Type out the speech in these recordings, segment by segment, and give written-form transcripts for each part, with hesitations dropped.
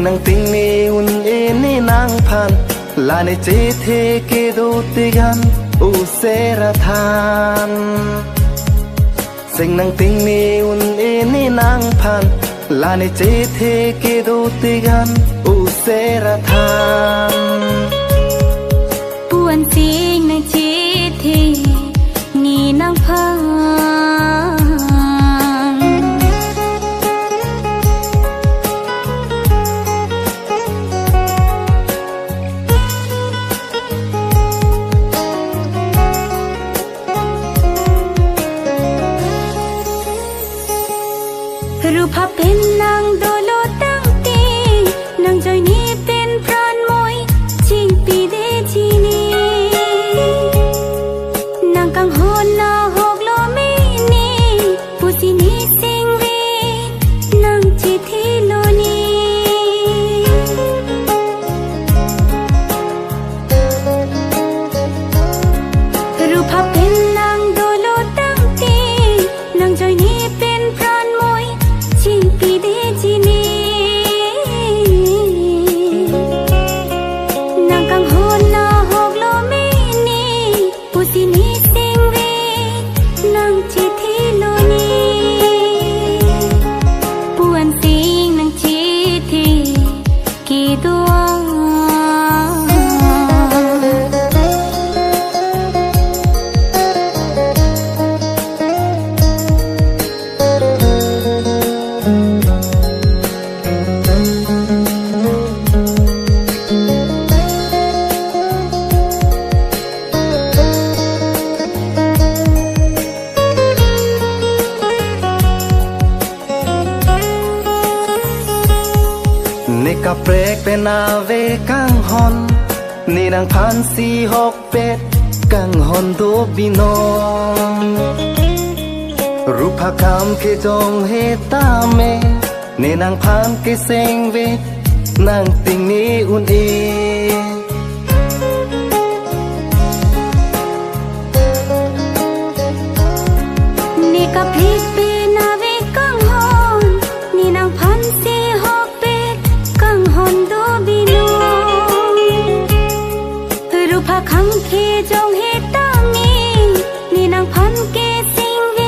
năng tình ni un e ni nang phan là ne chế thế ke do te gan u se ra than sinh năng tình ni un e ni nang phan là ne chế thế ke do te gan u se ra than buồn sinh năng chế thế ni nang phanรูปภาพเป็นนางโดโลตั้งตีนางจอยนี้เป็นพรานมวยชิงปีเดจีนีนางกังฮอนนาหกโลไม่นีผู้สินีสิงวีนางจิตที่โลนีรูปภาพเป็นนางโดโลตั้งตีนางจอยนี้เป็นพรานมวยปีเดจีนีนางกังฮอนนาหกโลไม่นีผู้สินีสิงวีนางจิตที่โลนีปวนสิงนางจิตที่กี่ตัวนี่กับเปรกเป็นอาเวกังฮอนนี่นางพันสี่หกเป็ดกังฮอนดูบินองรูปคำเคจงเฮตาเมนี่นางพันเคเซงเวนางติงนี้อุ่นเอนี่กับพริกเป็นอาเวกังฮอนนี่นางพันสี่หกเป็ดกังฮอนดูบินองรูปคำเคจงเฮตาเมนี่นางพันเกสิงเว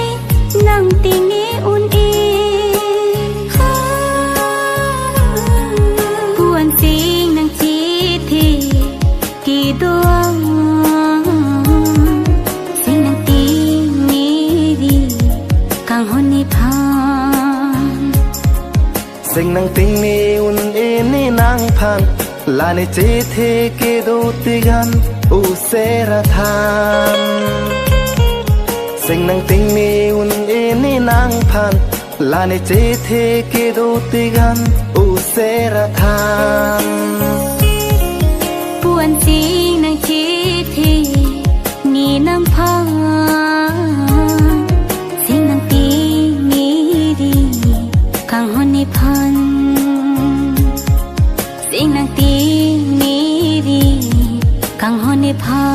นางติงนี้อุ่นเอปวนสิงนางจิตที่กี่ดวงสิงนางติงนี้ดีกังฮอนนิพพานสิงนางติงนี้อุ่นเอนี่นางพันลาเนเจเทเกดูติกันอุเสระทานสิงนางติงนี้อุ่นเอนี่นางพันลาเนเจเทเกดูติกันอุเสระทานปวนสิงนางจิตที่นี่นางพันสิงนางติงนี้ดีกังฮอนนิพพานสิงนางติงนี้ดีกังฮอนนิพพาน